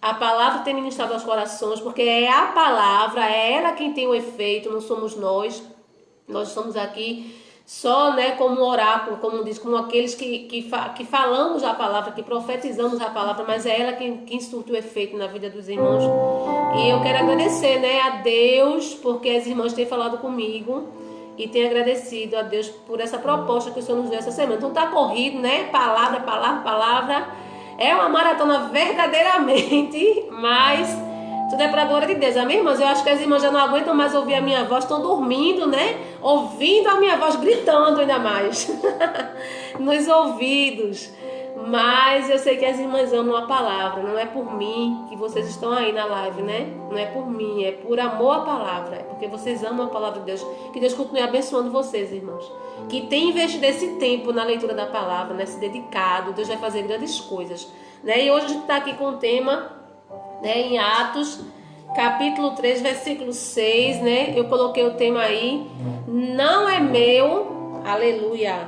A palavra tem ministrado aos corações, porque é a palavra, é ela quem tem o efeito, não somos nós. Nós estamos aqui só, né, como oráculo, como diz, como aqueles que falamos a palavra, que profetizamos a palavra, mas é ela quem surte o efeito na vida dos irmãos. E eu quero agradecer, né, a Deus, porque as irmãs têm falado comigo e têm agradecido a Deus por essa proposta que o Senhor nos deu essa semana. Então tá corrido, né, palavra, palavra, palavra. É uma maratona verdadeiramente, mas tudo é para a glória de Deus. Amém, irmãs? Eu acho que as irmãs já não aguentam mais ouvir a minha voz, estão dormindo, né? Ouvindo a minha voz, gritando ainda mais nos ouvidos. Mas eu sei que as irmãs amam a palavra. Não é por mim que vocês estão aí na live, né? Não é por mim, é por amor à palavra. É porque vocês amam a palavra de Deus. Que Deus continue abençoando vocês, irmãos. Que tem investido esse tempo na leitura da palavra, né? Se dedicado. Deus vai fazer grandes coisas, né? E hoje a gente está aqui com o tema, né, em Atos, capítulo 3, versículo 6, né? Eu coloquei o tema aí. Não é meu, aleluia.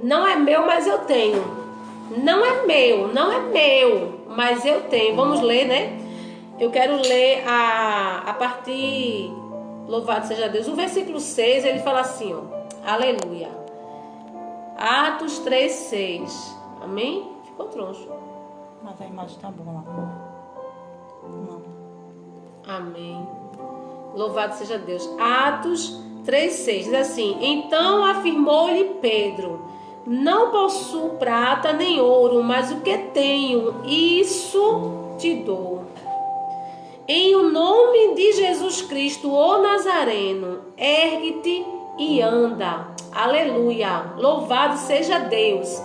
Não é meu, mas eu tenho. Não é meu, mas eu tenho. Vamos ler, né? Eu quero ler a partir, louvado seja Deus, o versículo 6, ele fala assim, ó, aleluia. Atos 3, 6. Amém? Ficou troncho. Mas a imagem tá boa lá. Não. Amém. Louvado seja Deus. Atos 3, 6 diz assim: então afirmou-lhe Pedro: não possuo prata nem ouro, mas o que tenho, isso te dou. Em o nome de Jesus Cristo, o Nazareno, ergue-te e anda. Aleluia. Louvado seja Deus,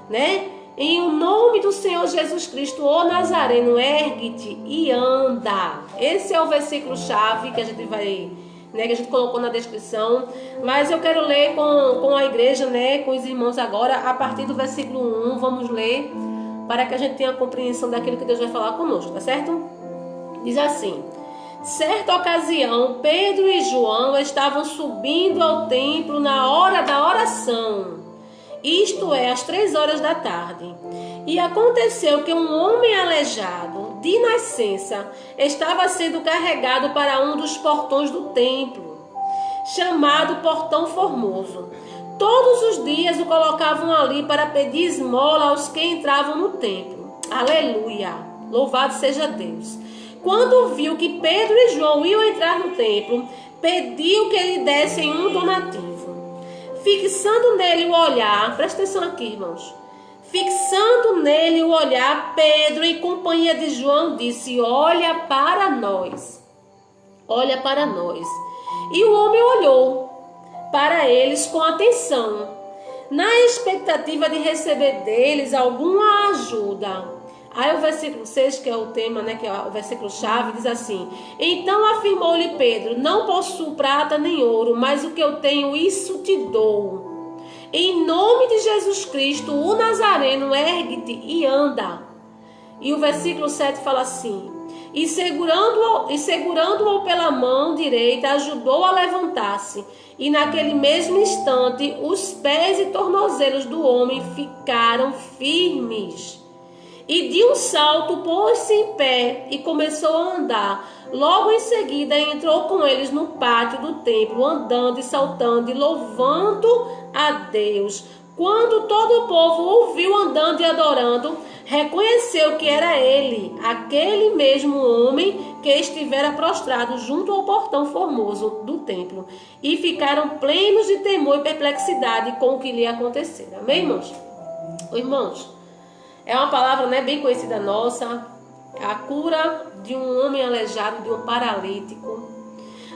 né? Em o nome do Senhor Jesus Cristo, o Nazareno, ergue-te e anda. Esse é o versículo chave que a gente vai, né, que a gente colocou na descrição, mas eu quero ler com a igreja, né, com os irmãos agora, a partir do versículo 1, vamos ler, para que a gente tenha a compreensão daquilo que Deus vai falar conosco, tá certo? Diz assim: certa ocasião, Pedro e João estavam subindo ao templo na hora da oração, isto é, às 3 horas da tarde. E aconteceu que um homem aleijado, de nascença, estava sendo carregado para um dos portões do templo, chamado Portão Formoso. Todos os dias o colocavam ali para pedir esmola aos que entravam no templo. Aleluia! Louvado seja Deus! Quando viu que Pedro e João iam entrar no templo, pediu que lhe dessem um donativo. Fixando nele o olhar, presta atenção aqui, irmãos. Fixando nele o olhar, Pedro, em companhia de João, disse: olha para nós. Olha para nós. E o homem olhou para eles com atenção, na expectativa de receber deles alguma ajuda. Aí o versículo 6, que é o tema, né, que é o versículo chave, diz assim: então afirmou-lhe Pedro: não possuo prata nem ouro, mas o que eu tenho, isso te dou. Em nome de Jesus Cristo, o Nazareno, ergue-te e anda. E o versículo 7 fala assim: e segurando-o pela mão direita, ajudou a levantar-se. E naquele mesmo instante, os pés e tornozelos do homem ficaram firmes. E de um salto pôs-se em pé e começou a andar. Logo em seguida entrou com eles no pátio do templo, andando e saltando e louvando a Deus. Quando todo o povo o viu andando e adorando, reconheceu que era ele, aquele mesmo homem que estivera prostrado junto ao portão formoso do templo. E ficaram plenos de temor e perplexidade com o que lhe acontecera. Amém, irmãos? Irmãos, é uma palavra, né, bem conhecida nossa, a cura de um homem aleijado, de um paralítico.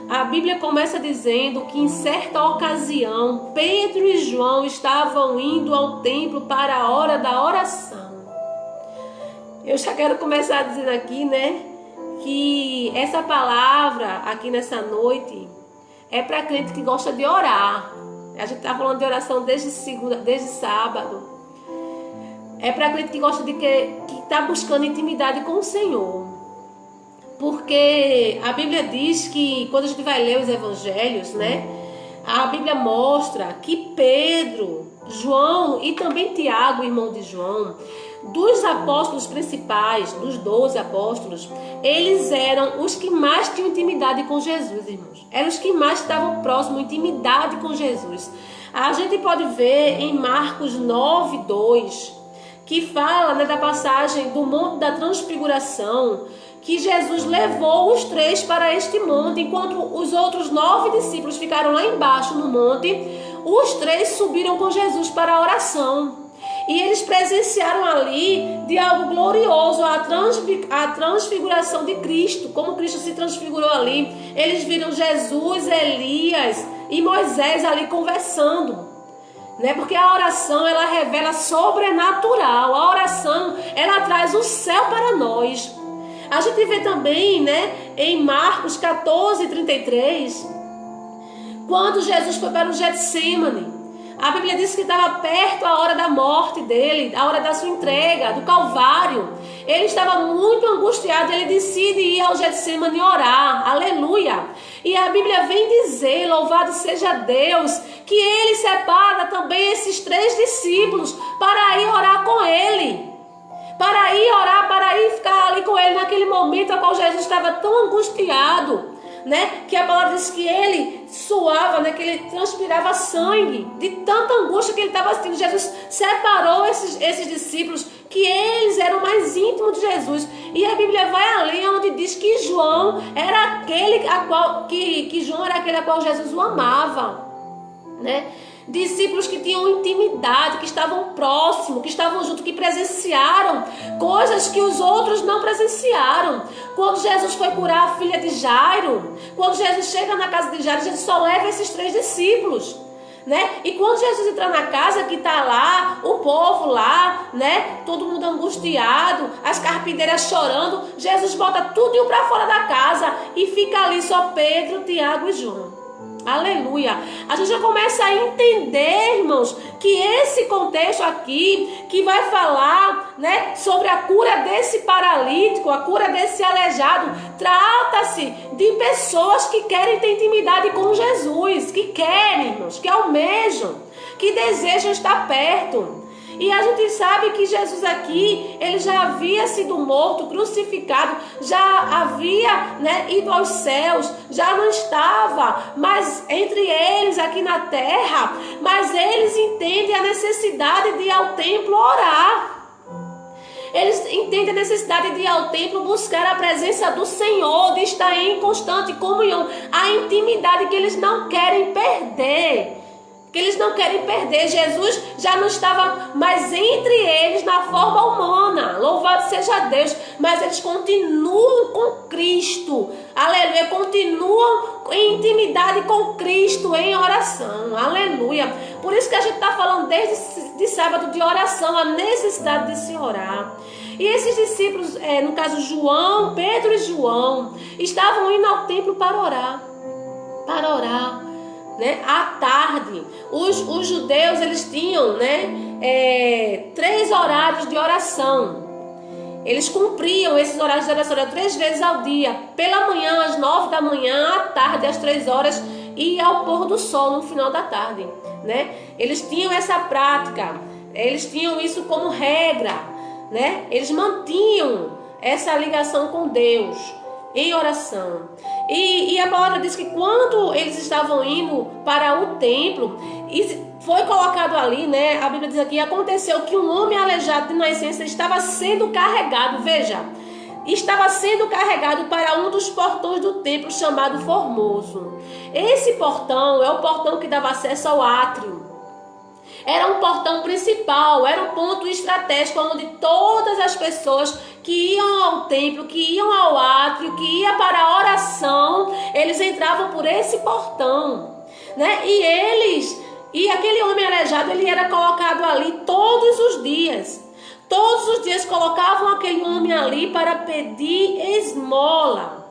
A Bíblia começa dizendo que em certa ocasião, Pedro e João estavam indo ao templo para a hora da oração. Eu já quero começar dizendo aqui, né, que essa palavra aqui nessa noite é para crente que gosta de orar. A gente está falando de oração desde sábado. É para crente que gosta que está buscando intimidade com o Senhor. Porque a Bíblia diz que quando a gente vai ler os evangelhos, né, a Bíblia mostra que Pedro, João e também Tiago, irmão de João, dos apóstolos principais, dos 12 apóstolos, eles eram os que mais tinham intimidade com Jesus, irmãos. Eram os que mais estavam próximos, intimidade com Jesus. A gente pode ver em Marcos 9:2, que fala, né, da passagem do Monte da Transfiguração, que Jesus levou os 3 para este monte, enquanto os outros 9 discípulos ficaram lá embaixo no monte. Os 3 subiram com Jesus para a oração. E eles presenciaram ali de algo glorioso, a transfiguração de Cristo, como Cristo se transfigurou ali. Eles viram Jesus, Elias e Moisés ali conversando, né? Porque a oração, ela revela sobrenatural. A oração, ela traz o céu para nós. A gente vê também, né, em Marcos 14:33, quando Jesus foi para o Getsêmani. A Bíblia diz que estava perto a hora da morte dele, a hora da sua entrega, do Calvário. Ele estava muito angustiado, ele decide ir ao Getsêmani orar, aleluia. E a Bíblia vem dizer, louvado seja Deus, que ele separa também esses 3 discípulos para ir orar com ele. Para ir orar, para ir ficar ali com ele naquele momento a qual Jesus estava tão angustiado, né? Que a palavra diz que ele suava, né? Que ele transpirava sangue de tanta angústia que ele estava sentindo. Jesus separou esses discípulos, que eles eram mais íntimos de Jesus. E a Bíblia vai além, onde diz que João era aquele a qual Jesus o amava, né? Discípulos que tinham intimidade, que estavam próximos, que estavam juntos, que presenciaram coisas que os outros não presenciaram. Quando Jesus foi curar a filha de Jairo, quando Jesus chega na casa de Jairo, Jesus só leva esses 3 discípulos, né? E quando Jesus entra na casa, que está lá, o povo lá, né? Todo mundo angustiado, as carpinteiras chorando, Jesus bota tudo para fora da casa e fica ali só Pedro, Tiago e João. Aleluia. A gente já começa a entender, irmãos, que esse contexto aqui, que vai falar, né, sobre a cura desse paralítico, a cura desse aleijado, trata-se de pessoas que querem ter intimidade com Jesus, que querem, irmãos, que almejam, que desejam estar perto. E a gente sabe que Jesus aqui, ele já havia sido morto, crucificado, já havia, né, ido aos céus, já não estava mais entre eles aqui na terra, mas eles entendem a necessidade de ir ao templo orar. Eles entendem a necessidade de ir ao templo buscar a presença do Senhor, de estar em constante comunhão, a intimidade que eles não querem perder. Jesus já não estava mais entre eles na forma humana, louvado seja Deus, mas eles continuam com Cristo, aleluia, continuam em intimidade com Cristo, em oração, aleluia. Por isso que a gente está falando desde de sábado de oração, a necessidade de se orar. E esses discípulos, no caso João, Pedro e João, estavam indo ao templo para orar, né? À tarde. Os judeus, eles tinham, né, 3 horários de oração. Eles cumpriam esses horários de oração 3 vezes ao dia. Pela manhã, às 9 da manhã, à tarde, às 3 horas e ao pôr do sol, no final da tarde, né? Eles tinham essa prática. Eles tinham isso como regra, né? Eles mantinham essa ligação com Deus em oração. E a palavra diz que quando eles estavam indo para o templo, e foi colocado ali, né? A Bíblia diz aqui, aconteceu que um homem aleijado de nascença estava sendo carregado, veja, estava sendo carregado para um dos portões do templo chamado Formoso. Esse portão é o portão que dava acesso ao átrio. Era um portão principal, era um ponto estratégico onde todas as pessoas que iam ao templo, que iam ao átrio, que iam para a oração, eles entravam por esse portão, né? E aquele homem aleijado, ele era colocado ali todos os dias. Todos os dias colocavam aquele homem ali para pedir esmola.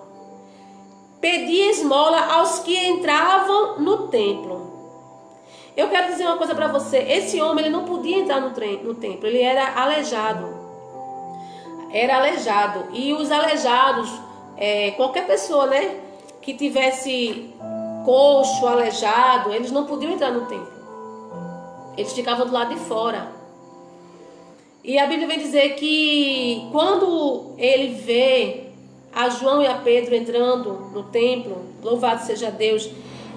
Pedir esmola aos que entravam no templo. Eu quero dizer uma coisa para você. Esse homem, ele não podia entrar no templo. Ele era aleijado. E os aleijados, qualquer pessoa, né, que tivesse coxo, aleijado, eles não podiam entrar no templo. Eles ficavam do lado de fora. E a Bíblia vem dizer que quando ele vê a João e a Pedro entrando no templo, louvado seja Deus,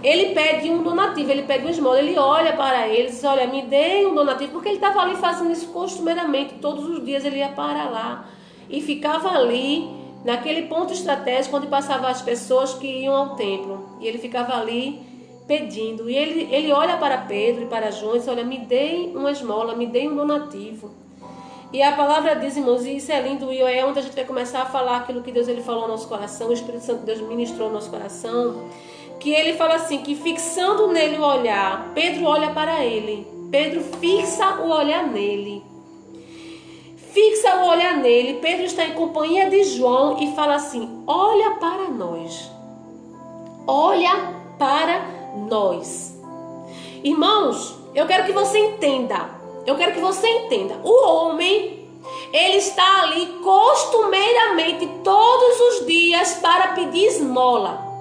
ele pede um donativo, ele pede uma esmola, ele olha para eles e diz, olha, me dê um donativo, porque ele estava ali fazendo isso costumeiramente, todos os dias ele ia para lá e ficava ali, naquele ponto estratégico onde passavam as pessoas que iam ao templo, e ele ficava ali pedindo, e ele olha para Pedro e para João e diz, olha, me dê uma esmola, me dê um donativo. E a palavra diz, irmãos, e isso é lindo, e é onde a gente vai começar a falar aquilo que Deus ele falou ao nosso coração, o Espírito Santo de Deus ministrou ao nosso coração, que ele fala assim, que fixando nele o olhar, Pedro olha para ele, Pedro fixa o olhar nele, Pedro está em companhia de João e fala assim, olha para nós, irmãos, eu quero que você entenda, o homem, ele está ali costumeiramente todos os dias para pedir esmola.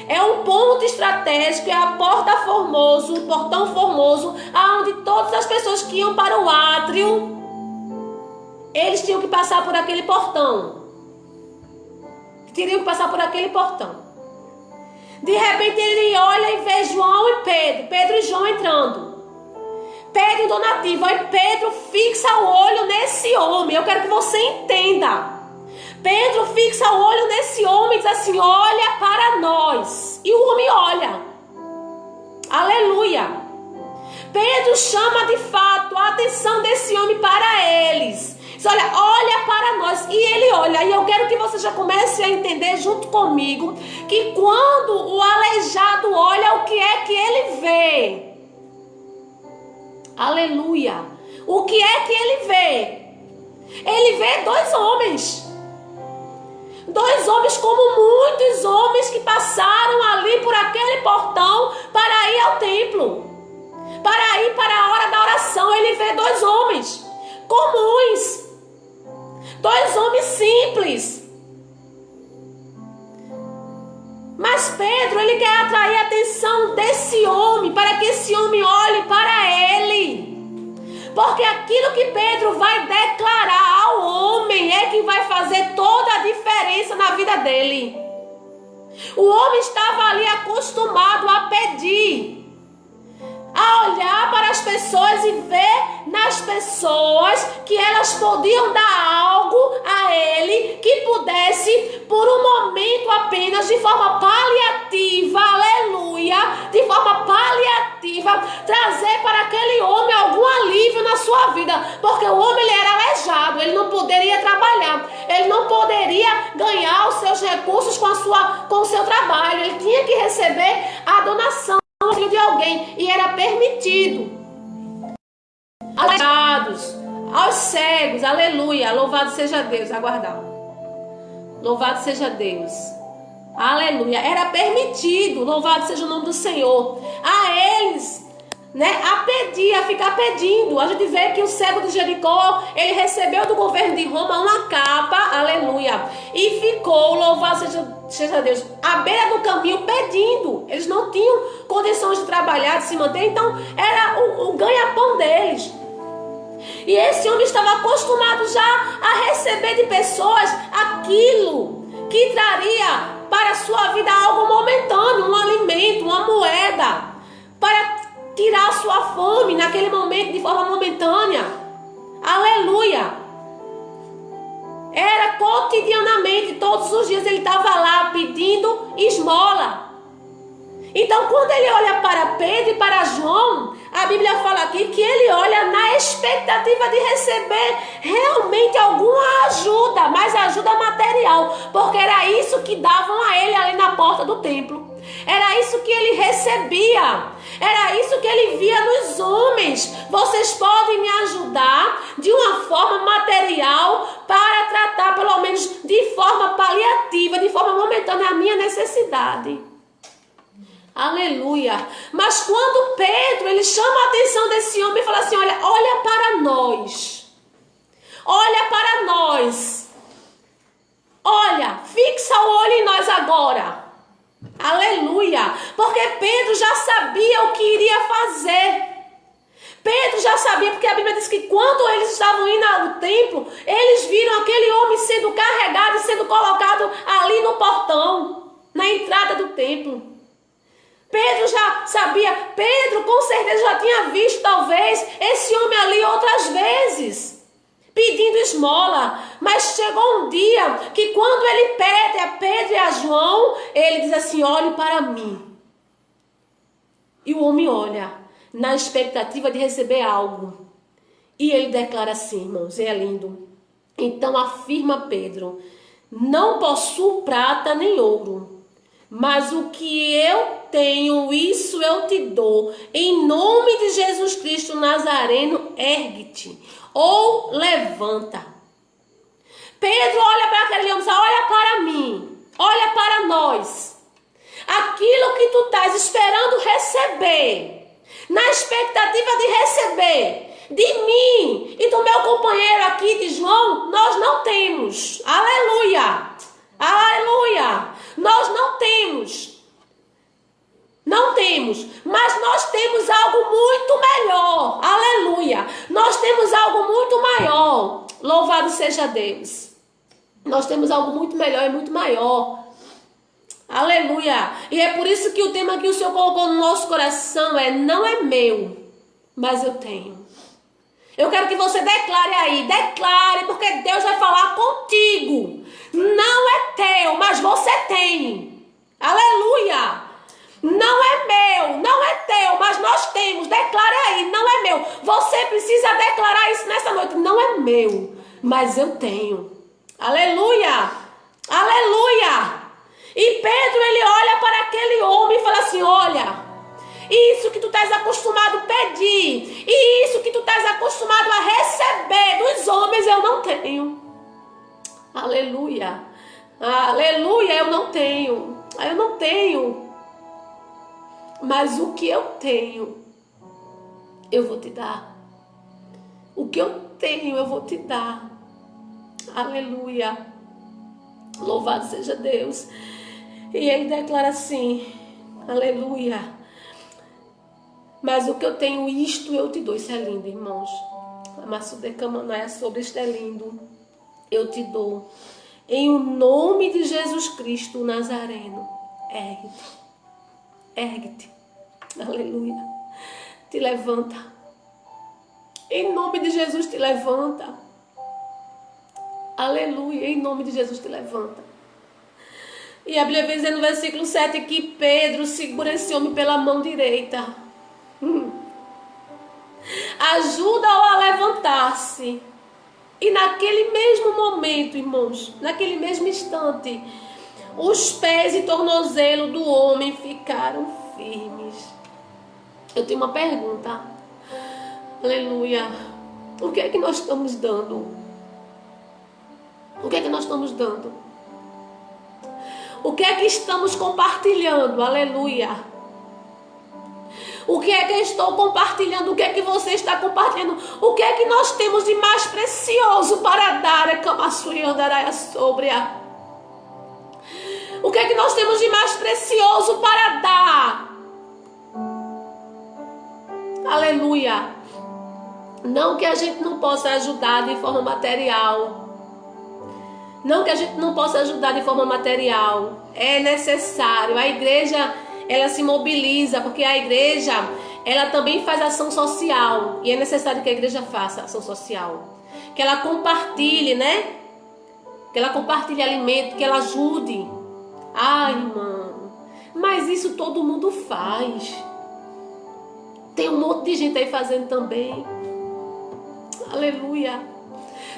É um ponto estratégico, é a porta formosa, o portão formoso, aonde todas as pessoas que iam para o átrio, eles tinham que passar por aquele portão. De repente ele olha e vê João e Pedro e João entrando. Pede um donativo, aí Pedro fixa o olho nesse homem. Eu quero que você entenda. Pedro fixa o olho nesse homem e diz assim, olha para nós. E o homem olha. Aleluia. Pedro chama de fato a atenção desse homem para eles. Diz, olha para nós. E ele olha. E eu quero que você já comece a entender junto comigo que quando o aleijado olha, o que é que ele vê? Aleluia. O que é que ele vê? Ele vê dois homens como muitos homens que passaram ali por aquele portão para ir ao templo, para ir para a hora da oração. Ele vê dois homens comuns, dois homens simples. Mas Pedro, ele quer atrair a atenção desse homem, para que esse homem olhe para ele. Porque aquilo que Pedro vai declarar ao homem é que vai fazer toda a diferença na vida dele. O homem estava ali acostumado a pedir, a olhar para as pessoas e ver nas pessoas que elas podiam dar algo a ele que pudesse, por um momento apenas, de forma paliativa, aleluia, de forma paliativa, trazer para aquele homem algum alívio na sua vida, porque o homem ele era aleijado, ele não poderia trabalhar, ele não poderia ganhar os seus recursos com o seu trabalho, ele tinha que receber a donação de alguém, e era permitido aos aleijados, aos cegos, aleluia, louvado seja Deus, aguardar, louvado seja Deus, aleluia, era permitido, louvado seja o nome do Senhor, a eles, a pedir, a ficar pedindo. A gente vê que o cego de Jericó, ele recebeu do governo de Roma uma capa, aleluia, e ficou, louvado seja Deus, à beira do caminho pedindo. Eles não tinham condições de trabalhar, de se manter, então era o ganha-pão deles. E esse homem estava acostumado já a receber de pessoas aquilo que traria para a sua vida algo momentâneo, um alimento, uma moeda, para tirar a sua fome naquele momento de forma momentânea. Aleluia. Era cotidianamente, todos os dias ele estava lá pedindo esmola. Então quando ele olha para Pedro e para João, a Bíblia fala aqui que ele olha na expectativa de receber realmente alguma ajuda, mas ajuda material, porque era isso que davam a ele ali na porta do templo. Era isso que ele recebia. Era isso que ele via nos homens. Vocês podem me ajudar de uma forma material para tratar, pelo menos de forma paliativa, de forma momentânea, a minha necessidade. Aleluia. Mas quando Pedro, ele chama a atenção desse homem e fala assim, olha para nós. Olha para nós. Olha, fixa o olho em nós agora. Aleluia. Porque Pedro já sabia o que iria fazer. Pedro já sabia, porque a Bíblia diz que quando eles estavam indo ao templo, eles viram aquele homem sendo carregado e sendo colocado ali no portão, na entrada do templo. Pedro já sabia, Pedro com certeza já tinha visto talvez esse homem ali outras vezes, pedindo esmola. Mas chegou um dia que quando ele pede a Pedro e a João, ele diz assim: olhe para mim. E o homem olha, na expectativa de receber algo. E ele declara assim, irmãos, é lindo. Então afirma Pedro: não possuo prata nem ouro, mas o que eu tenho, isso eu te dou. Em nome de Jesus Cristo Nazareno, ergue-te ou levanta. Pedro olha para aquele homem e diz: olha para mim, olha para nós. Aquilo que tu estás esperando receber, na expectativa de receber de mim e do meu companheiro aqui, de João, nós não temos. Aleluia! Aleluia! Nós não temos. Não temos. Mas nós temos algo muito melhor. Aleluia! Nós temos algo muito maior. Louvado seja Deus. Nós temos algo muito melhor e muito maior. Aleluia! E é por isso que o tema que o Senhor colocou no nosso coração é: não é meu, mas eu tenho. Eu quero que você declare aí, declare, porque Deus vai falar contigo. Não é teu, mas você tem. Aleluia! Não é meu, não é teu, mas nós temos. Declare aí, não é meu. Você precisa declarar isso nessa noite. Não é meu, mas eu tenho. Aleluia! Aleluia! E Pedro, ele olha para aquele homem e fala assim: olha, isso que tu estás acostumado a pedir, e isso que tu estás acostumado a receber dos homens, eu não tenho. Aleluia. Aleluia, eu não tenho. Eu não tenho. Mas o que eu tenho, eu vou te dar. O que eu tenho, eu vou te dar. Aleluia. Louvado seja Deus. E ele declara assim: aleluia. Mas o que eu tenho, isto eu te dou. Isso é lindo, irmãos. A Massudecamanaia sobre isto é lindo. Eu te dou. Em o nome de Jesus Cristo Nazareno. Ergue-te. Ergue-te. Aleluia. Te levanta. Em nome de Jesus, te levanta. Aleluia. Em nome de Jesus, te levanta. E a Bíblia diz no versículo 7 que Pedro segura esse homem pela mão direita. Ajuda-o a levantar-se. E naquele mesmo momento, irmãos, naquele mesmo instante, os pés e tornozelo do homem ficaram firmes. Eu tenho uma pergunta. Aleluia. O que é que nós estamos dando? O que é que nós estamos dando? O que é que estamos compartilhando? Aleluia. O que é que eu estou compartilhando? O que é que você está compartilhando? O que é que nós temos de mais precioso para dar? O que é que nós temos de mais precioso para dar? Aleluia. Não que a gente não possa ajudar de forma material. Não que a gente não possa ajudar de forma material. É necessário. A igreja, ela se mobiliza, porque a igreja, ela também faz ação social. E é necessário que a igreja faça ação social. Que ela compartilhe, né? Que ela compartilhe alimento, que ela ajude. Ai, irmão, mas isso todo mundo faz. Tem um monte de gente aí fazendo também. Aleluia.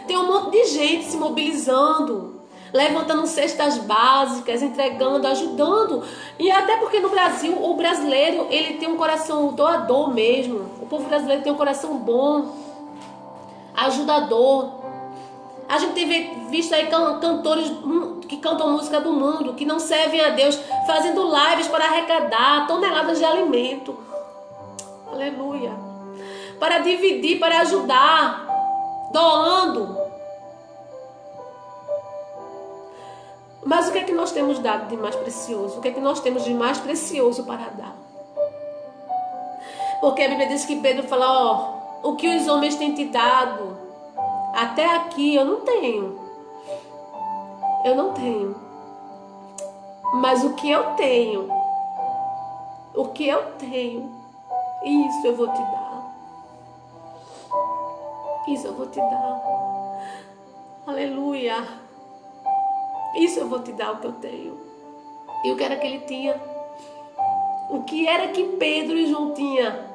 Tem um monte de gente se mobilizando, levantando cestas básicas, entregando, ajudando. E até porque no Brasil, o brasileiro, ele tem um coração doador mesmo. O povo brasileiro tem um coração bom, ajudador. A gente tem visto aí cantores que cantam música do mundo, que não servem a Deus, fazendo lives para arrecadar toneladas de alimento. Aleluia. Para dividir, para ajudar, doando. Mas o que é que nós temos dado de mais precioso? O que é que nós temos de mais precioso para dar? Porque a Bíblia diz que Pedro fala: o que os homens têm te dado, até aqui eu não tenho. Eu não tenho. Mas o que eu tenho, isso eu vou te dar. Isso eu vou te dar. Aleluia. Isso eu vou te dar, o que eu tenho. E o que era que ele tinha? O que era que Pedro e João tinham?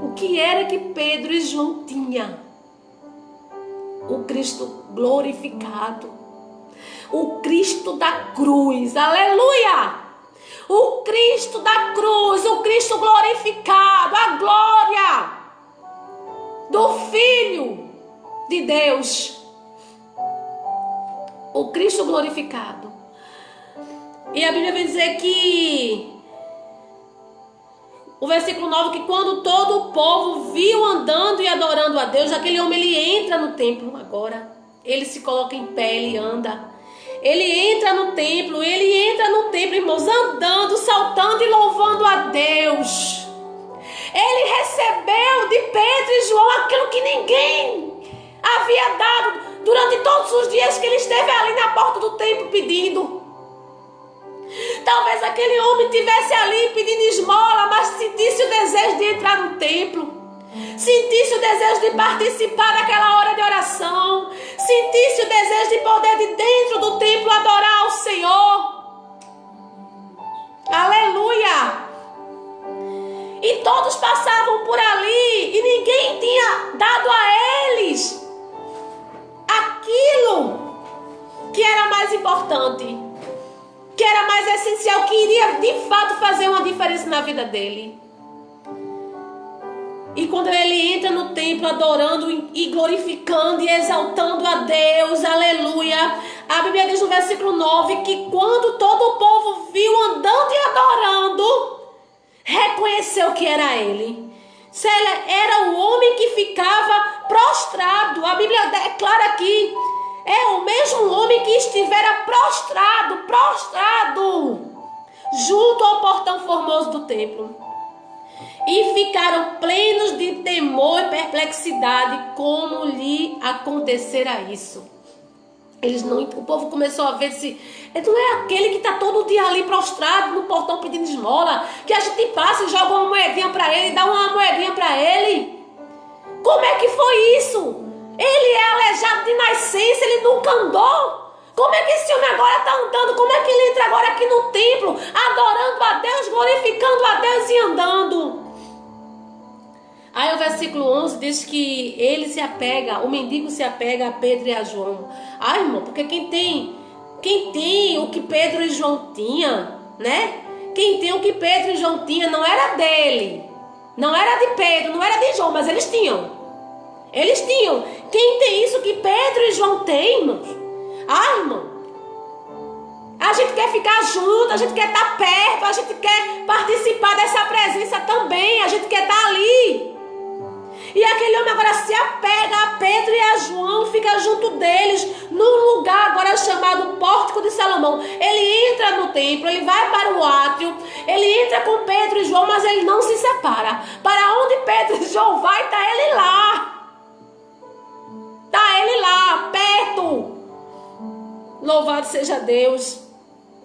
O que era que Pedro e João tinham? O Cristo glorificado. O Cristo da cruz. Aleluia! O Cristo da cruz, o Cristo glorificado, a glória do Filho de Deus. O Cristo glorificado. E a Bíblia vai dizer que o versículo 9, que quando todo o povo viu andando e adorando a Deus, aquele homem, ele entra no templo agora. Ele se coloca em pé, ele anda. Ele entra no templo, irmãos, andando, saltando e louvando a Deus. Ele recebeu de Pedro e João aquilo que ninguém havia dado durante todos os dias que ele esteve ali na porta do templo pedindo. Talvez aquele homem estivesse ali pedindo esmola, mas sentisse o desejo de entrar no templo. Sentisse o desejo de participar daquela hora de oração. Sentisse o desejo de poder de dentro do templo adorar ao Senhor. Aleluia! E todos passavam por ali e ninguém tinha dado a eles aquilo que era mais importante, que era mais essencial, que iria de fato fazer uma diferença na vida dele. E quando ele entra no templo adorando e glorificando e exaltando a Deus, aleluia, a Bíblia diz no versículo 9 que quando todo o povo viu andando e adorando, reconheceu que era ele. Era o homem que ficava prostrado. A Bíblia declara aqui, é o mesmo homem que estivera prostrado junto ao portão formoso do templo. E ficaram plenos de temor e perplexidade, como lhe acontecera isso. O povo começou a ver se não é aquele que está todo dia ali prostrado no portão pedindo esmola, que a gente passa e joga uma moedinha para ele, dá uma moedinha para ele. Como é que foi isso? Ele é aleijado de nascença, ele nunca andou. Como é que esse homem agora está andando? Como é que ele entra agora aqui no templo, adorando a Deus, glorificando a Deus e andando? Aí o versículo 11 diz que o mendigo se apega a Pedro e a João. Ai, irmão, porque quem tem o que Pedro e João tinham, né? Quem tem o que Pedro e João tinham não era dele, não era de Pedro, não era de João, mas eles tinham. Eles tinham. Quem tem isso que Pedro e João têm, irmãos? Ai, irmão, a gente quer ficar junto, a gente quer estar perto, a gente quer participar dessa presença também, a gente quer estar ali. E aquele homem agora se apega a Pedro e a João, fica junto deles, num lugar agora chamado Pórtico de Salomão. Ele entra no templo, ele vai para o átrio, ele entra com Pedro e João, mas ele não se separa. Para onde Pedro e João vai, está ele lá. Está ele lá, perto. Louvado seja Deus.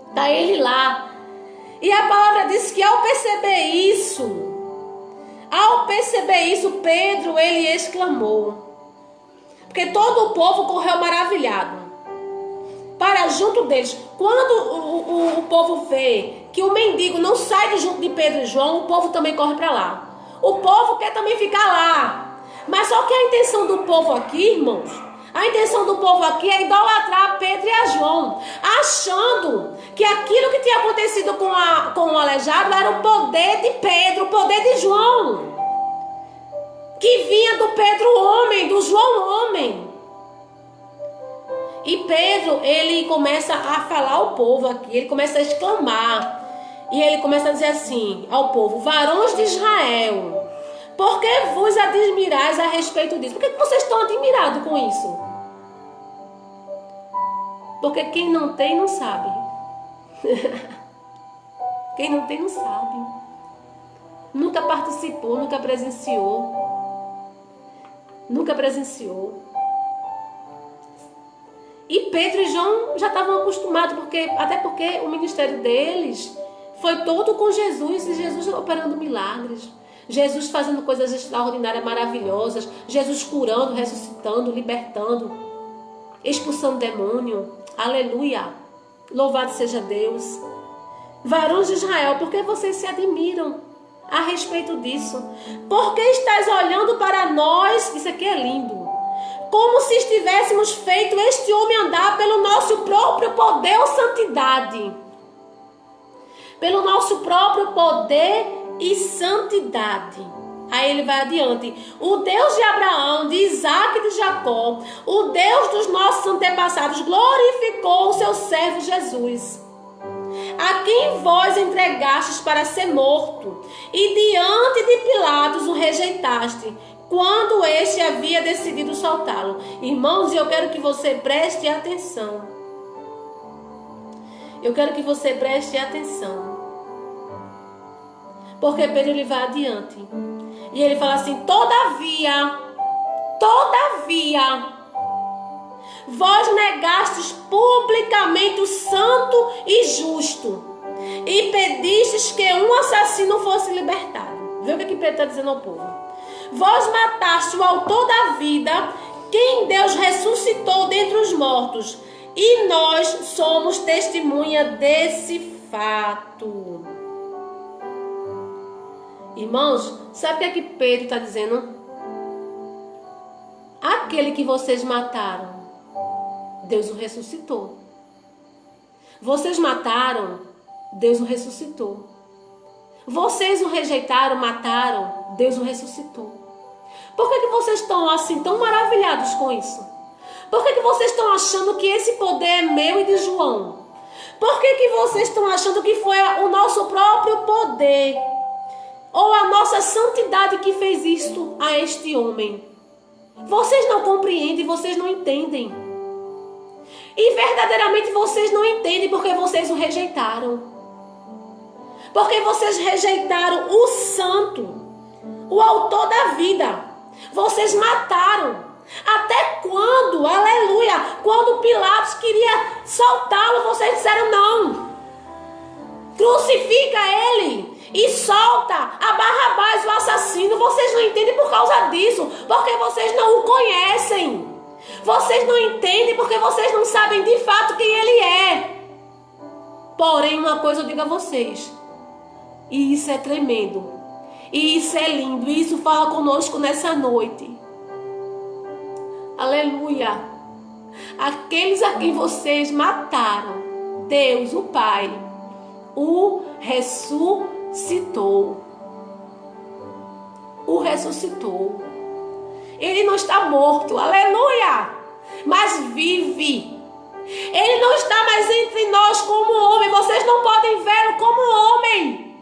Está ele lá. E a palavra diz que ao perceber isso, Pedro, ele exclamou. Porque todo o povo correu maravilhado para junto deles. Quando o povo vê que o mendigo não sai de junto de Pedro e João, o povo também corre para lá. O povo quer também ficar lá. Mas só que a intenção do povo aqui, irmãos, a intenção do povo aqui é idolatrar Pedro e a João, achando que aquilo que tinha acontecido com o aleijado era o poder de Pedro, o poder de João, que vinha do Pedro homem, do João homem. E Pedro, ele começa a falar ao povo aqui, ele começa a exclamar, e ele começa a dizer assim ao povo: varões de Israel, por que vos admirais a respeito disso? Por que vocês estão admirados com isso? Porque quem não tem, não sabe. Quem não tem, não sabe. Nunca participou, nunca presenciou. nunca presenciou. E Pedro e João já estavam acostumados, até porque o ministério deles foi todo com Jesus, e Jesus operando milagres. Jesus fazendo coisas extraordinárias, maravilhosas. Jesus curando, ressuscitando, libertando, expulsando demônio. Aleluia! Louvado seja Deus. Varões de Israel, por que vocês se admiram a respeito disso? Porque estás olhando para nós, isso aqui é lindo, como se estivéssemos feito este homem andar pelo nosso próprio poder ou santidade. Pelo nosso próprio poder e santidade. Aí ele vai adiante. O Deus de Abraão, de Isaac e de Jacó, o Deus dos nossos antepassados, glorificou o seu servo Jesus, a quem vós entregastes para ser morto, e diante de Pilatos o rejeitaste, quando este havia decidido soltá-lo. Irmãos, eu quero que você preste atenção. Eu quero que você preste atenção. Porque Pedro ele vai adiante. E ele fala assim: todavia, vós negastes publicamente o santo e justo, e pedistes que um assassino fosse libertado. Vê o que Pedro está dizendo ao povo. Vós mataste o autor da vida, quem Deus ressuscitou dentre os mortos, e nós somos testemunha desse fato. Irmãos, sabe o que Pedro está dizendo? Aquele que vocês mataram, Deus o ressuscitou. Vocês mataram, Deus o ressuscitou. Vocês o rejeitaram, mataram, Deus o ressuscitou. Por que vocês estão assim tão maravilhados com isso? Por que vocês estão achando que esse poder é meu e de João? Por que vocês estão achando que foi o nosso próprio poder ou a nossa santidade que fez isto a este homem? Vocês não compreendem, vocês não entendem. E verdadeiramente vocês não entendem porque vocês o rejeitaram. Porque vocês rejeitaram o santo, o autor da vida. Vocês mataram. Até quando, aleluia, quando Pilatos queria soltá-lo, vocês disseram não. Crucifica ele e solta a Barrabás, o assassino. Vocês não entendem por causa disso, porque vocês não o conhecem. Vocês não entendem porque vocês não sabem de fato quem ele é. Porém, uma coisa eu digo a vocês, e isso é tremendo, e isso é lindo, e isso fala conosco nessa noite. Aleluia. Aqueles a quem vocês mataram, Deus, o Pai, o ressuscitou. O ressuscitou. Ele não está morto, aleluia, mas vive. Ele não está mais entre nós como homem. Vocês não podem vê-lo como homem,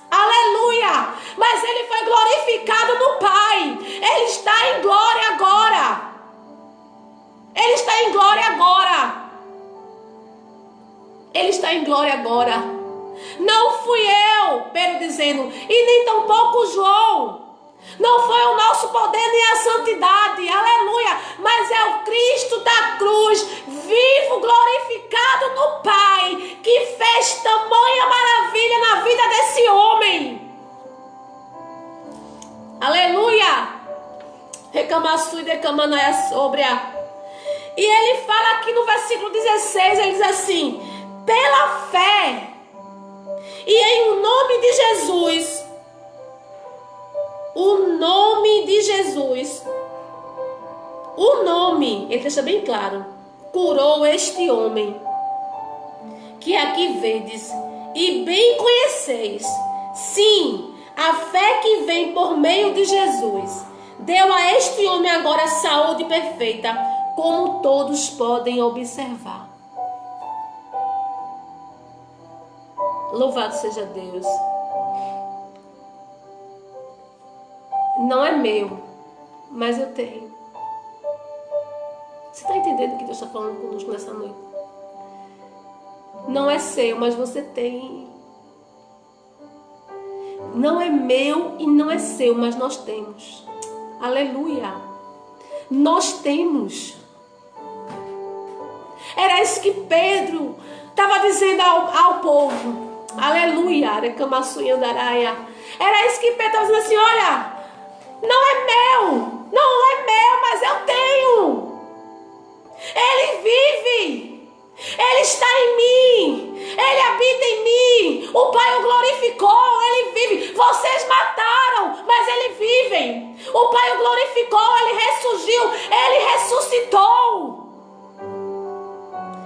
aleluia, mas ele foi glorificado no Pai. Ele está em glória agora. Ele está em glória agora. Ele está em glória agora. Não fui eu, Pedro dizendo, e nem tampouco João. Não foi o nosso poder nem a santidade, aleluia, mas é o Cristo da cruz, vivo, glorificado no Pai, que fez tamanha maravilha na vida desse homem. Aleluia. Recamaçu e decamanaia sobre a. E ele fala aqui no versículo 16, ele diz assim: pela fé e em o nome de Jesus, o nome de Jesus, o nome, ele deixa bem claro, curou este homem, que aqui vedes, e bem conheceis. Sim, a fé que vem por meio de Jesus, deu a este homem agora saúde perfeita, como todos podem observar. Louvado seja Deus. Não é meu, mas eu tenho. Você está entendendo o que Deus está falando conosco nessa noite? Não é seu, mas você tem. Não é meu e não é seu, mas nós temos. Aleluia. nós temos. Era isso que Pedro estava dizendo ao povo. Aleluia. Era isso que Pedro estava dizendo assim, olha, não é meu, mas eu tenho. Ele vive, ele está em mim, ele habita em mim. O Pai o glorificou, ele vive. Vocês mataram, mas ele vive. O Pai o glorificou, ele ressurgiu, ele ressuscitou.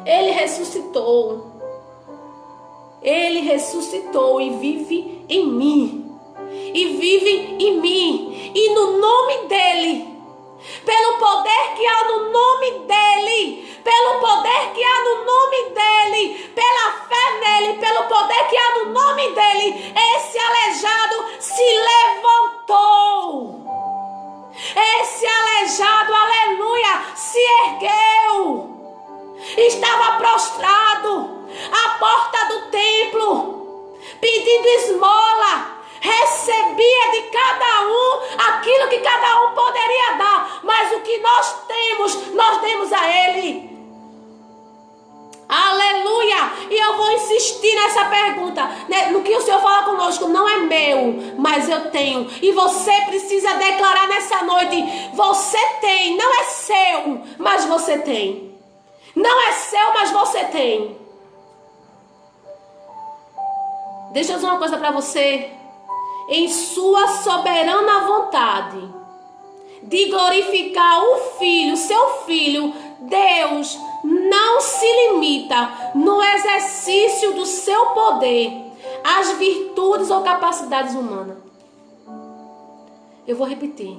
Ele ressuscitou. Ele ressuscitou e vive em mim. E vive em mim. E no nome dele, pelo poder que há no nome dele, pelo poder que há no nome dele, pela fé nele, pelo poder que há no nome dele, esse aleijado se levantou. Esse aleijado, aleluia, se ergueu. Estava prostrado à porta do templo, pedindo esmola. Recebia de cada um aquilo que cada um poderia dar, mas o que nós temos, nós demos a ele. Aleluia! E eu vou insistir nessa pergunta, né? No que o Senhor fala conosco, não é meu, mas eu tenho. E você precisa declarar nessa noite, você tem, não é seu, mas você tem. Não é seu, mas você tem. Deixa eu dizer uma coisa para você. Em sua soberana vontade de glorificar o Filho, seu Filho, Deus não se limita no exercício do seu poder às virtudes ou capacidades humanas. Eu vou repetir.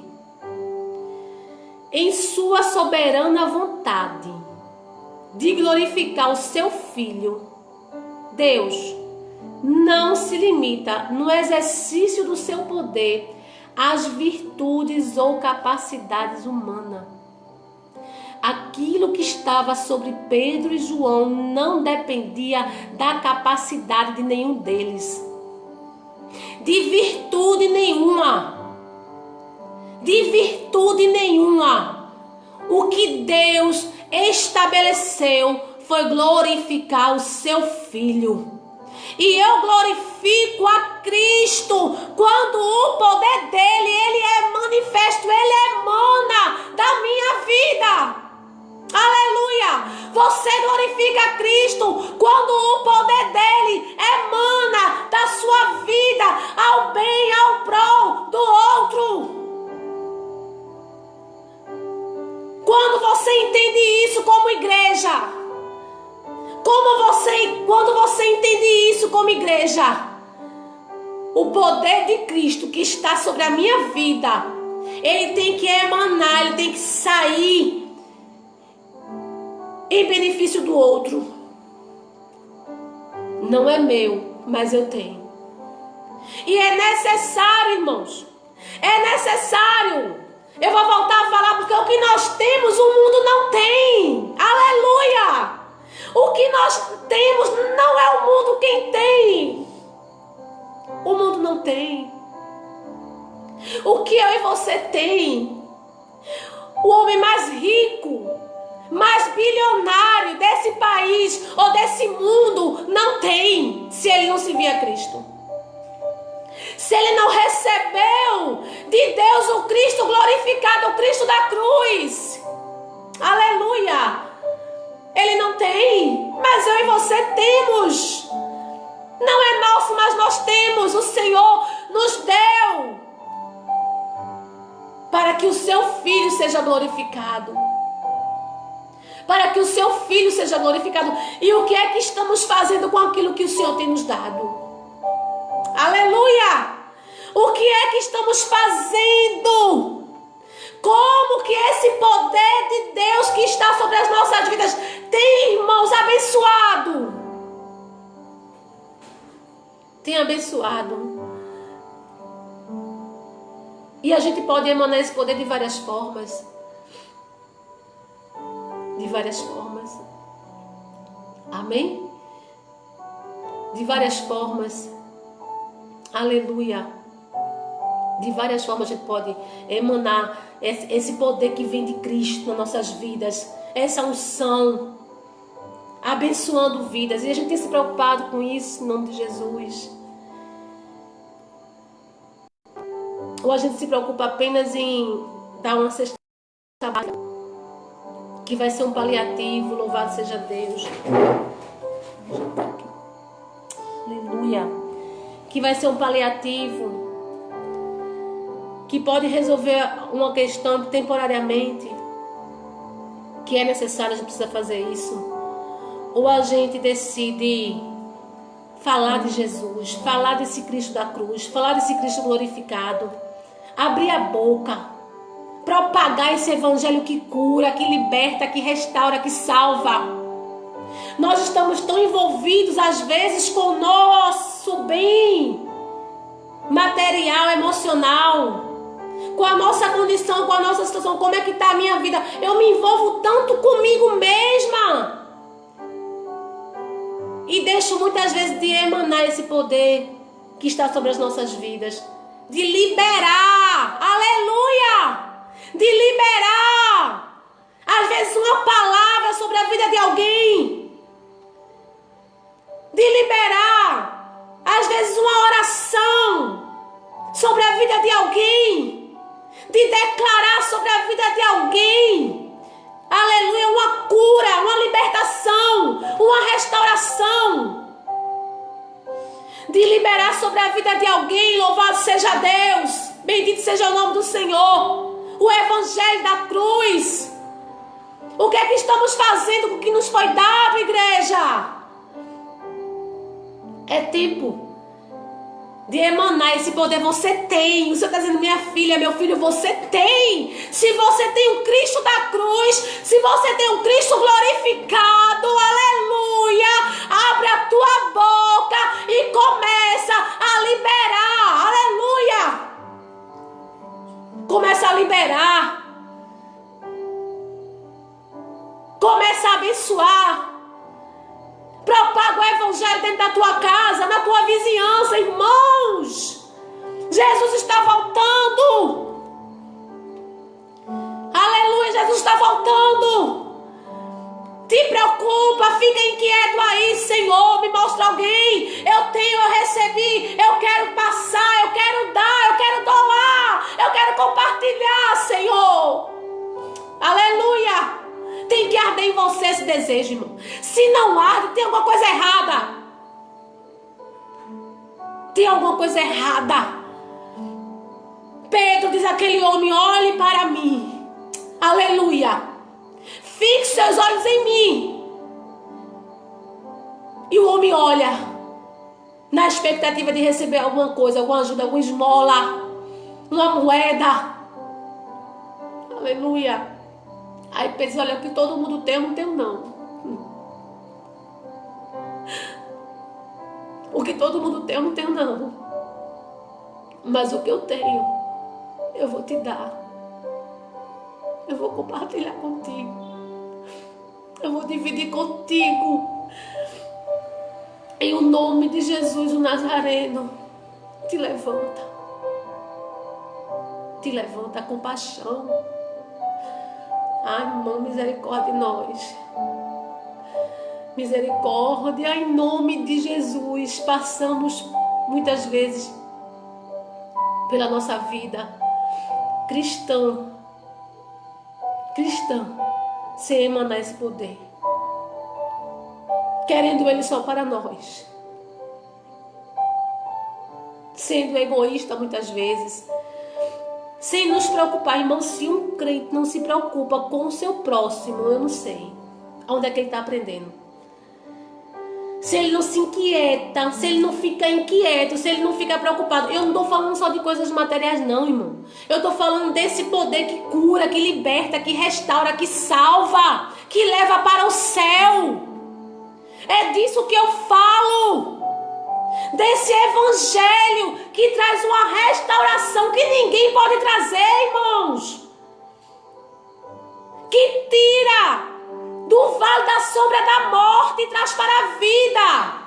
Em sua soberana vontade de glorificar o seu Filho, Deus não se limita no exercício do seu poder às virtudes ou capacidades humanas. Aquilo que estava sobre Pedro e João não dependia da capacidade de nenhum deles, de virtude nenhuma. De virtude nenhuma. O que Deus estabeleceu foi glorificar o seu Filho. E eu glorifico a Cristo quando o poder dele, ele é manifesto, ele emana da minha vida. Aleluia! Você glorifica a Cristo quando o poder dele emana da sua vida ao bem, ao prol do outro. Quando você entende isso como igreja, quando você entende isso como igreja, o poder de Cristo que está sobre a minha vida, ele tem que emanar, ele tem que sair em benefício do outro. Não é meu, mas eu tenho. E é necessário, irmãos, é necessário. Eu vou voltar a falar porque o que nós temos o mundo não tem. Aleluia! O que nós temos não é o mundo quem tem. O mundo não tem. O que eu e você tem, o homem mais rico, mais bilionário desse país ou desse mundo não tem, se ele não se via Cristo. Se ele não recebeu de Deus o Cristo glorificado, o Cristo da cruz. Aleluia! Ele não tem, mas eu e você temos. Não é nosso, mas nós temos. O Senhor nos deu para que o seu Filho seja glorificado. Para que o seu Filho seja glorificado. E o que é que estamos fazendo com aquilo que o Senhor tem nos dado? Aleluia! O que é que estamos fazendo? Como que esse poder de Deus que está sobre as nossas vidas tem, irmãos, abençoado? Tem abençoado. E a gente pode emanar esse poder de várias formas. De várias formas. Amém? De várias formas. Aleluia. De várias formas a gente pode emanar esse poder que vem de Cristo nas nossas vidas. Essa unção, abençoando vidas. E a gente tem se preocupado com isso, em nome de Jesus. Ou a gente se preocupa apenas em dar uma cesta básica, que vai ser um paliativo, louvado seja Deus. Aleluia. Que vai ser um paliativo, que pode resolver uma questão temporariamente, que é necessário, a gente precisa fazer isso. Ou a gente decide falar de Jesus, falar desse Cristo da cruz, falar desse Cristo glorificado, abrir a boca, propagar esse evangelho que cura, que liberta, que restaura, que salva. Nós estamos tão envolvidos às vezes com o nosso bem material, emocional, com a nossa condição, com a nossa situação. Como é que está a minha vida? Eu me envolvo tanto comigo mesma e deixo muitas vezes de emanar esse poder que está sobre as nossas vidas, de liberar, aleluia, de liberar, às vezes uma palavra sobre a vida de alguém, de liberar, às vezes uma oração sobre a vida de alguém, de declarar sobre a vida de alguém, aleluia, uma cura, uma libertação, uma restauração, de liberar sobre a vida de alguém. Louvado seja Deus, bendito seja o nome do Senhor, o evangelho da cruz. O que é que estamos fazendo com o que nos foi dado, igreja? É tempo de emanar esse poder. Você tem. O Senhor está dizendo: minha filha, meu filho, você tem. Se você tem o Cristo da cruz, se você tem o Cristo glorificado, aleluia, abre a tua boca e começa a liberar, aleluia. Começa a liberar. Começa a abençoar. Propaga o evangelho dentro da tua casa, na tua vizinhança, irmãos. Jesus está voltando. Aleluia, Jesus está voltando. Te preocupa, fica inquieto aí, Senhor, me mostra alguém. Eu tenho, eu recebi, eu quero passar, eu quero dar, eu quero doar, eu quero compartilhar, Senhor. Aleluia. Tem que arder em você esse desejo, irmão. Se não arde, tem alguma coisa errada. Tem alguma coisa errada. Pedro diz àquele homem: olhe para mim. Aleluia. Fixe seus olhos em mim. E o homem olha, na expectativa de receber alguma coisa, alguma ajuda, alguma esmola, uma moeda. Aleluia. Aí Pedro diz: olha, o que todo mundo tem, eu não tenho não. O que todo mundo tem, eu não tenho não. Mas o que eu tenho, eu vou te dar. Eu vou compartilhar contigo. Eu vou dividir contigo. Em o nome de Jesus, o Nazareno, te levanta. Te levanta a compaixão. Ai, irmão, misericórdia de nós. Misericórdia, em nome de Jesus. Passamos muitas vezes pela nossa vida cristã, sem emanar esse poder, querendo ele só para nós, sendo egoísta muitas vezes, sem nos preocupar. Irmão, se um crente não se preocupa com o seu próximo, eu não sei onde é que ele está aprendendo. Se ele não se inquieta, se ele não fica inquieto, se ele não fica preocupado. Eu não estou falando só de coisas materiais não, irmão. Eu estou falando desse poder que cura, que liberta, que restaura, que salva, que leva para o céu. É disso que eu falo. Desse evangelho que traz uma restauração que ninguém pode trazer, irmãos. Que tira do vale da sombra da morte e traz para a vida.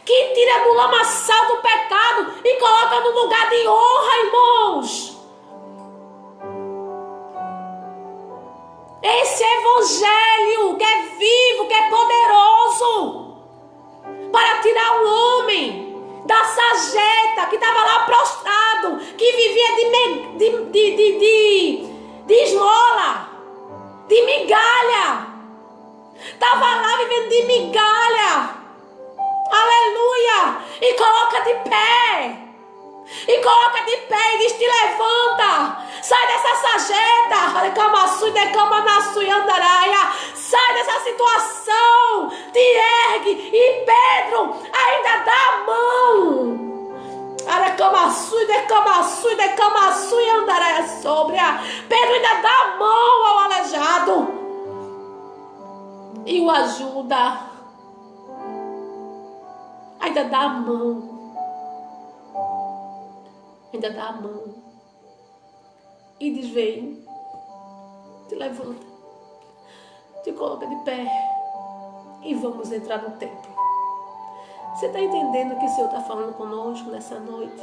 que tira do lamaçal do pecado e coloca no lugar de honra, irmãos. Esse evangelho que é vivo, que é poderoso para tirar o homem da sarjeta que estava lá prostrado, que vivia de esmola, de migalha. Estava lá vivendo de migalha. Aleluia! E coloca de pé. E coloca de pé e diz: te levanta. Sai dessa sarjeta. Sai dessa situação. Te ergue. E Pedro ainda dá a mão. Pedro ainda dá a mão ao aleijado e o ajuda. Ainda dá a mão. Ainda dá a mão. E diz: vem. Te levanta. Te coloca de pé. E vamos entrar no templo. Você está entendendo o que o Senhor está falando conosco nessa noite?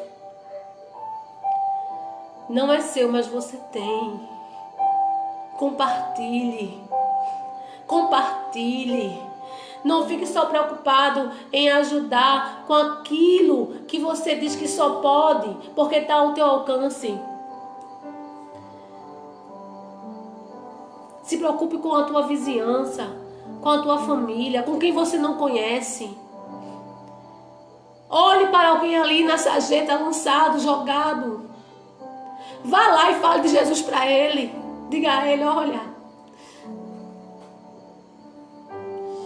Não é seu, mas você tem. Compartilhe. Compartilhe. Não fique só preocupado em ajudar com aquilo que você diz que só pode, porque está ao teu alcance. Se preocupe com a tua vizinhança, com a tua família, com quem você não conhece. Olhe para alguém ali na sarjeta, lançado, jogado. Vá lá e fale de Jesus para ele. Diga a ele: olha,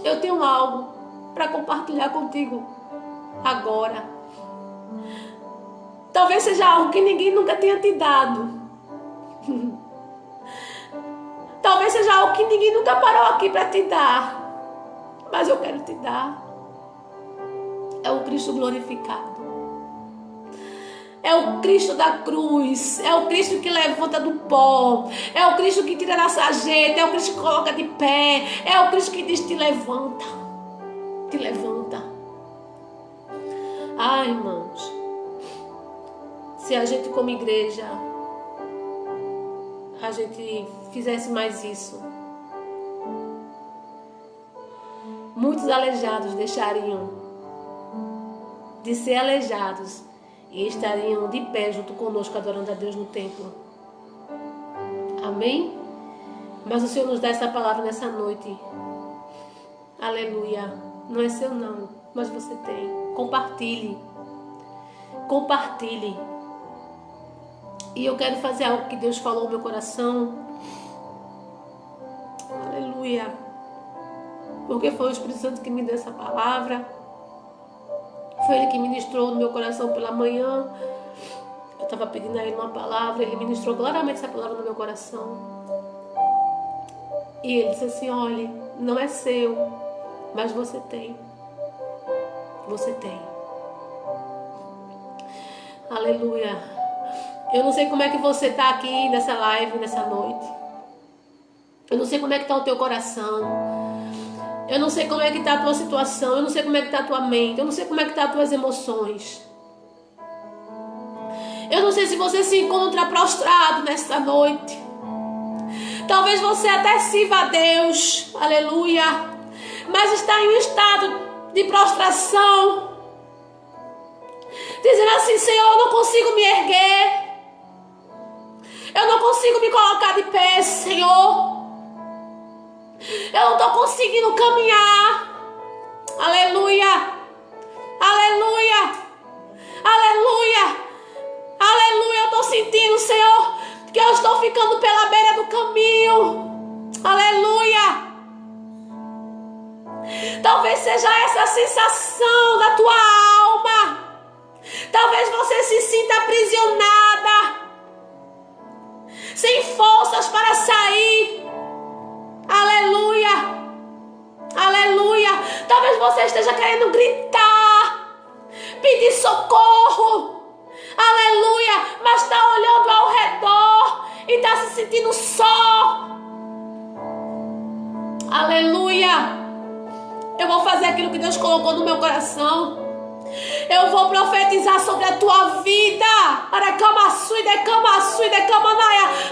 eu tenho algo para compartilhar contigo agora. Talvez seja algo que ninguém nunca tenha te dado. Talvez seja algo que ninguém nunca parou aqui para te dar. Mas eu quero te dar. É o Cristo glorificado. É o Cristo da cruz. É o Cristo que levanta do pó. É o Cristo que tira da sarjeta. É o Cristo que coloca de pé. É o Cristo que diz: te levanta. Te levanta. Ah, irmãos, se a gente como igreja, a gente fizesse mais isso, muitos aleijados deixariam de ser aleijados e estariam de pé junto conosco adorando a Deus no templo. Amém? Mas o Senhor nos dá essa palavra nessa noite. Aleluia. Não é seu não, mas você tem. Compartilhe. Compartilhe. E eu quero fazer algo que Deus falou no meu coração. Aleluia. Porque foi o Espírito Santo que me deu essa palavra. Foi Ele que ministrou no meu coração pela manhã. Eu estava pedindo a Ele uma palavra. Ele ministrou claramente essa palavra no meu coração. E Ele disse assim: olhe, não é seu, mas você tem. Você tem. Aleluia. Eu não sei como é que você está aqui nessa live, nessa noite. Eu não sei como é que está o teu coração. Eu não sei como é que está a tua situação. Eu não sei como é que está a tua mente. Eu não sei como é que está as tuas emoções. Eu não sei se você se encontra prostrado nesta noite. Talvez você até sirva a Deus. Aleluia. Mas está em um estado de prostração. Dizendo assim: Senhor, eu não consigo me erguer. Eu não consigo me colocar de pé, Senhor. Eu não estou conseguindo caminhar. Aleluia. Aleluia. Aleluia. Aleluia. Eu estou sentindo, Senhor, que eu estou ficando pela beira do caminho. Aleluia. Talvez seja essa a sensação da tua alma. Talvez você se sinta aprisionada, sem forças para sair. Aleluia. Aleluia. Talvez você esteja querendo gritar, pedir socorro. Aleluia. Mas está olhando ao redor e está se sentindo só. Aleluia. Eu vou fazer aquilo que Deus colocou no meu coração. Eu vou profetizar sobre a tua vida.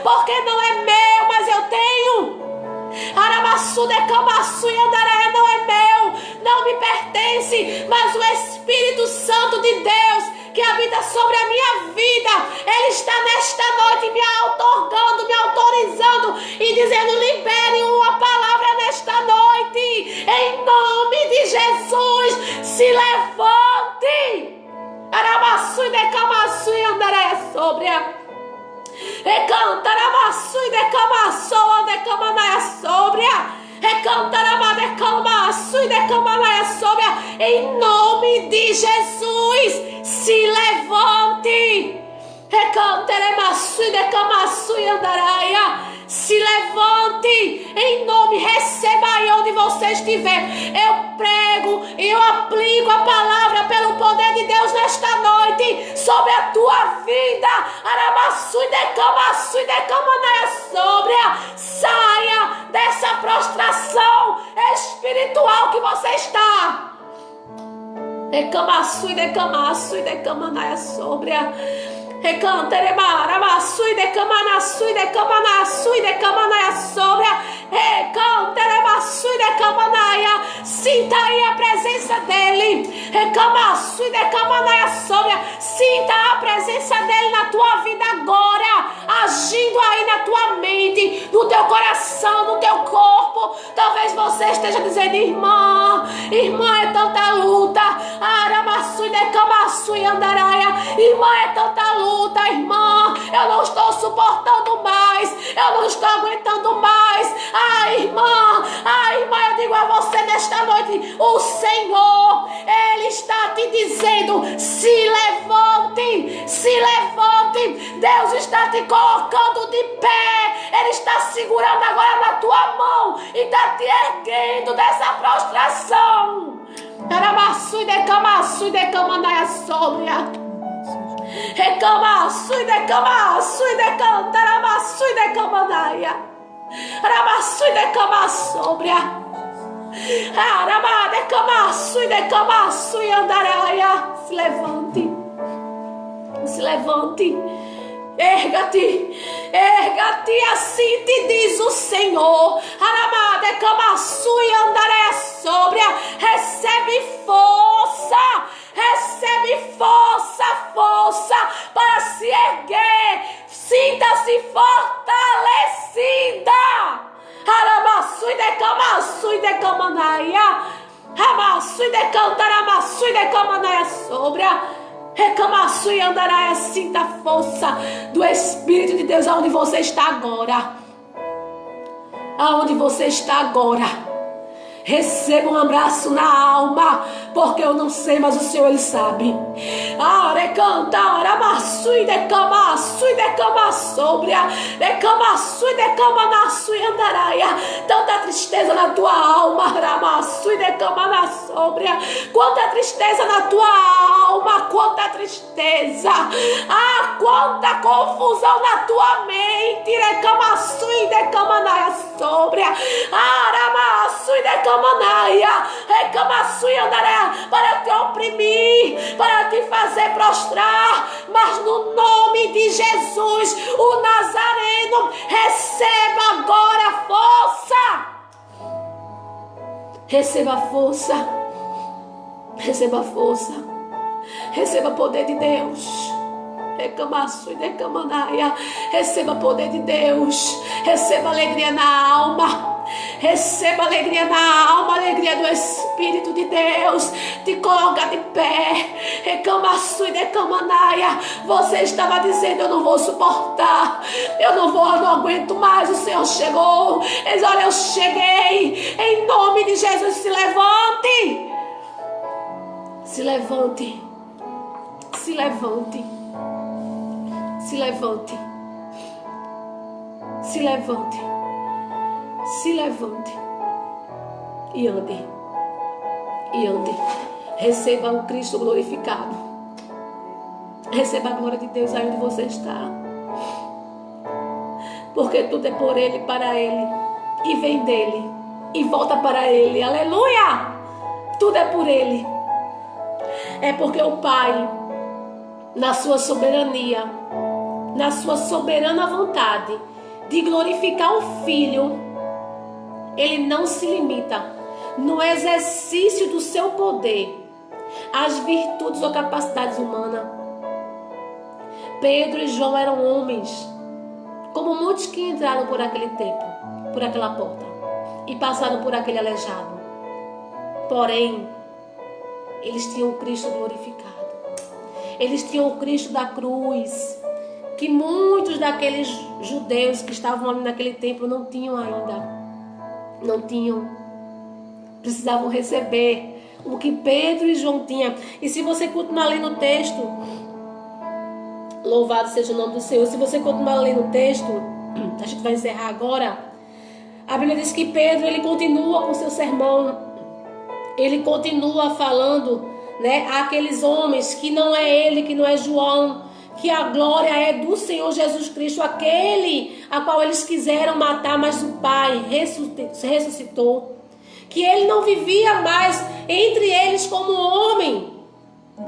Porque não é meu, mas eu tenho. Não é meu, não me pertence, mas o Espírito Santo de Deus que habita sobre a minha vida, Ele está nesta noite me outorgando, me autorizando e dizendo: libere uma palavra nesta noite, em nome de Jesus. Se levante. Aramassui de camassu e andaré sobre a Recantaramassui e decamassou de camanaia sobre a Recantaramassui e decamanaia sobre a. Em nome de Jesus, se levante. Recantaramassui e decamassui e andaraia. Se levante em nome, receba aí onde você estiver. Eu prego e eu aplico a palavra pelo poder de Deus nesta noite sobre a tua vida. Aramassui de camanaia sobre a. Saia dessa prostração espiritual que você está. Recamassui de camanaia sobre a. Recantaremassui de camanassui de camanassui de camanaia sobre a. Recantaremassui de camanaia. Sinta aí a presença dele. Recamassui de camanaia sobre a. Sinta a presença dele na tua vida agora, agindo aí na tua mente, no teu coração, no teu corpo. Talvez você esteja dizendo: irmã, é tanta luta. Aramassui de camassui andaraia. Irmã, é tanta luta, irmã. Eu não estou suportando mais. Eu não estou aguentando mais. Irmã, eu digo a você nesta noite: o Senhor, Ele está te dizendo: se levante, se levante. Deus está te colocando de pé. Ele está segurando agora na tua mão e está te erguendo dessa prostração. Aramassui de camanaia sobre a. Recamassui de cantaramassui de camanaia. Aramassui de sobre a. Aramá de camassui andaraia. Se levante. Se levante. Erga-te, assim te diz o Senhor. Aramá de camassui andaré sobre a. Recebe força para se erguer. Sinta-se fortalecida. Aramassui de camanaia. Amassui de cantaramasui de camanaia sobre a. Recamassui e andaraia. Sinta a força do Espírito de Deus aonde você está agora. Aonde você está agora. Receba um abraço na alma, porque eu não sei, mas o Senhor, Ele sabe. Arecantaramasui de cama sobre a. Recamassui de camanassui andaraia. Tanta tristeza na tua alma. Ramassui de cama sobre a. Quanta tristeza na tua alma. Quanta tristeza. Quanta confusão na tua mente. Recamassui de camanaia sobre a. Aramassui de camanaia. Recamassui andará para te oprimir, para te fazer prostrar. Mas no nome de Jesus, o Nazareno, receba agora força. Receba força. Receba força. Receba poder de Deus. Receba poder de Deus. Receba alegria na alma. Receba alegria na alma, alegria do Espírito de Deus. Te coloca de pé. Recamassui de camanaia. Você estava dizendo: eu não vou suportar, eu não aguento mais. O Senhor chegou. Mas olha, eu cheguei. Em nome de Jesus, se levante. Se levante. Se levante. Se levante. Se levante. Se levante. E ande. E ande. Receba o Cristo glorificado. Receba a glória de Deus aí onde você está. Porque tudo é por Ele, para Ele. E vem dEle. E volta para Ele. Aleluia! Tudo é por Ele. É porque o Pai, na sua soberania, na sua soberana vontade de glorificar o Filho, Ele não se limita no exercício do seu poder às virtudes ou capacidades humanas. Pedro e João eram homens, como muitos que entraram por aquele templo, por aquela porta, e passaram por aquele aleijado. Porém, eles tinham o Cristo glorificado. Eles tinham o Cristo da cruz, que muitos daqueles judeus que estavam ali naquele templo não tinham ainda. Não tinham. Precisavam receber o que Pedro e João tinham. E se você continuar lendo o texto, louvado seja o nome do Senhor. Se você continuar lendo o texto, a gente vai encerrar agora. A Bíblia diz que Pedro, ele continua com seu sermão. Ele continua falando, né, àqueles homens que não é ele, que não é João, que a glória é do Senhor Jesus Cristo, aquele a qual eles quiseram matar, mas o Pai ressuscitou. Que ele não vivia mais entre eles como homem,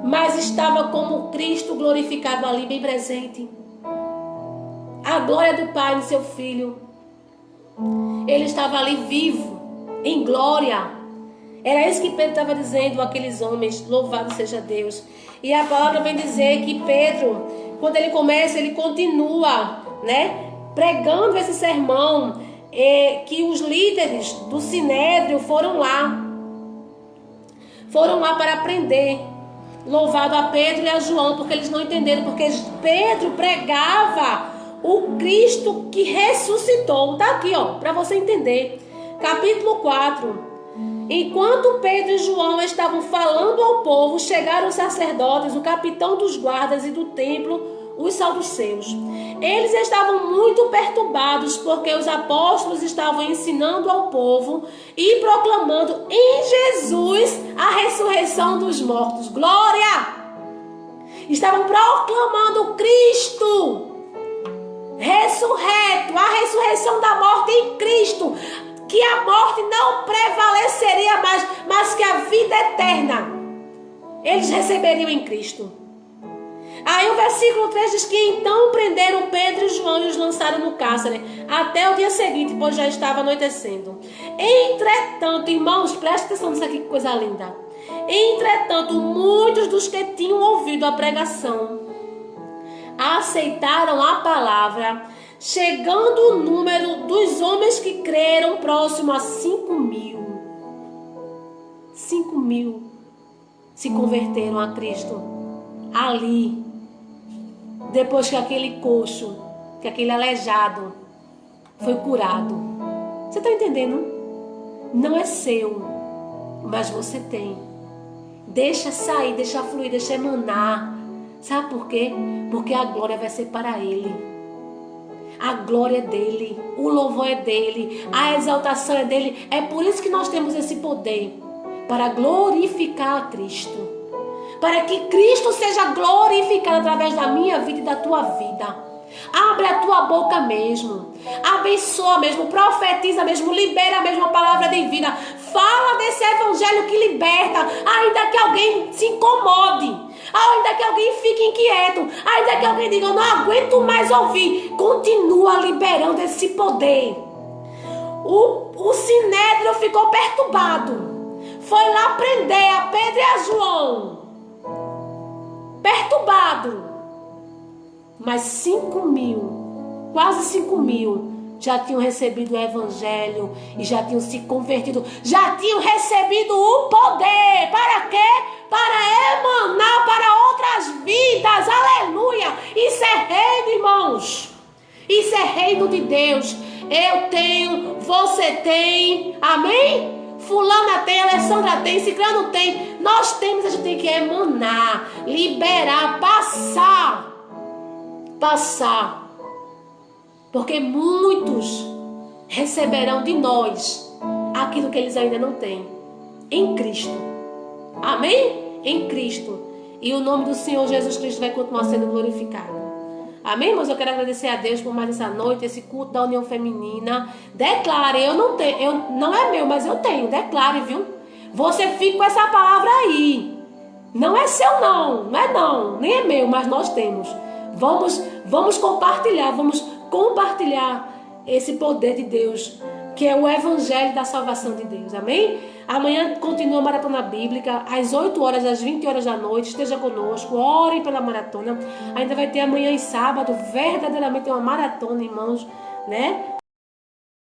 mas estava como Cristo glorificado ali, bem presente. A glória do Pai no seu Filho. Ele estava ali vivo, em glória. Era isso que Pedro estava dizendo àqueles homens. Louvado seja Deus. E a palavra vem dizer que Pedro, quando ele começa, ele continua, né, pregando esse sermão, que os líderes do Sinédrio foram lá para aprender. Louvado a Pedro e a João, porque eles não entenderam, porque Pedro pregava o Cristo que ressuscitou. Tá aqui, ó, para você entender. Capítulo 4. Enquanto Pedro e João estavam falando ao povo, chegaram os sacerdotes, o capitão dos guardas e do templo, os saduceus. Eles estavam muito perturbados, porque os apóstolos estavam ensinando ao povo e proclamando em Jesus a ressurreição dos mortos. Glória! Estavam proclamando Cristo ressurreto, a ressurreição da morte em Cristo. Que a morte não prevaleceria mais, mas que a vida eterna eles receberiam em Cristo. Aí o versículo 3 diz que então prenderam Pedro e João e os lançaram no cárcere até o dia seguinte, pois já estava anoitecendo. Entretanto, irmãos, preste atenção nisso aqui, que coisa linda. Entretanto, muitos dos que tinham ouvido a pregação aceitaram a palavra, chegando o número dos homens que creram próximo a 5.000. 5.000 se converteram a Cristo ali, depois que aquele coxo, que aquele aleijado foi curado. Você está entendendo? Não é seu, mas você tem. Deixa sair, deixa fluir, deixa emanar. Sabe por quê? Porque a glória vai ser para Ele. A glória é dele, o louvor é dele, a exaltação é dele. É por isso que nós temos esse poder, para glorificar a Cristo, para que Cristo seja glorificado através da minha vida e da tua vida. Abre a tua boca mesmo, abençoa mesmo, profetiza mesmo, libera mesmo a palavra de vida. Fala desse evangelho que liberta, ainda que alguém se incomode, ainda que alguém fique inquieto, ainda que alguém diga, eu não aguento mais ouvir. Continua liberando esse poder. O Sinédrio ficou perturbado. Foi lá prender a Pedro e a João. Perturbado. Mas 5.000, quase 5.000, já tinham recebido o evangelho e já tinham se convertido, já tinham recebido o poder. Para quê? Para emanar para outras vidas. Aleluia! Isso é reino, irmãos. Isso é reino de Deus. Eu tenho, você tem, amém? Fulana tem, Alessandra tem, Ciclano tem. Nós temos, a gente tem que emanar, liberar, passar. Porque muitos receberão de nós aquilo que eles ainda não têm. Em Cristo. Amém? Em Cristo. E o nome do Senhor Jesus Cristo vai continuar sendo glorificado. Amém? Mas eu quero agradecer a Deus por mais essa noite, esse culto da união feminina. Declare, eu não tenho, não é meu, mas eu tenho. Declare, viu? Você fica com essa palavra aí. Não é seu não é não, nem é meu, mas nós temos. Vamos compartilhar esse poder de Deus, que é o evangelho da salvação de Deus, amém? Amanhã continua a maratona bíblica, às 8 horas, às 20 horas da noite, esteja conosco, ore pela maratona. Ainda vai ter amanhã e sábado, verdadeiramente uma maratona, irmãos, né?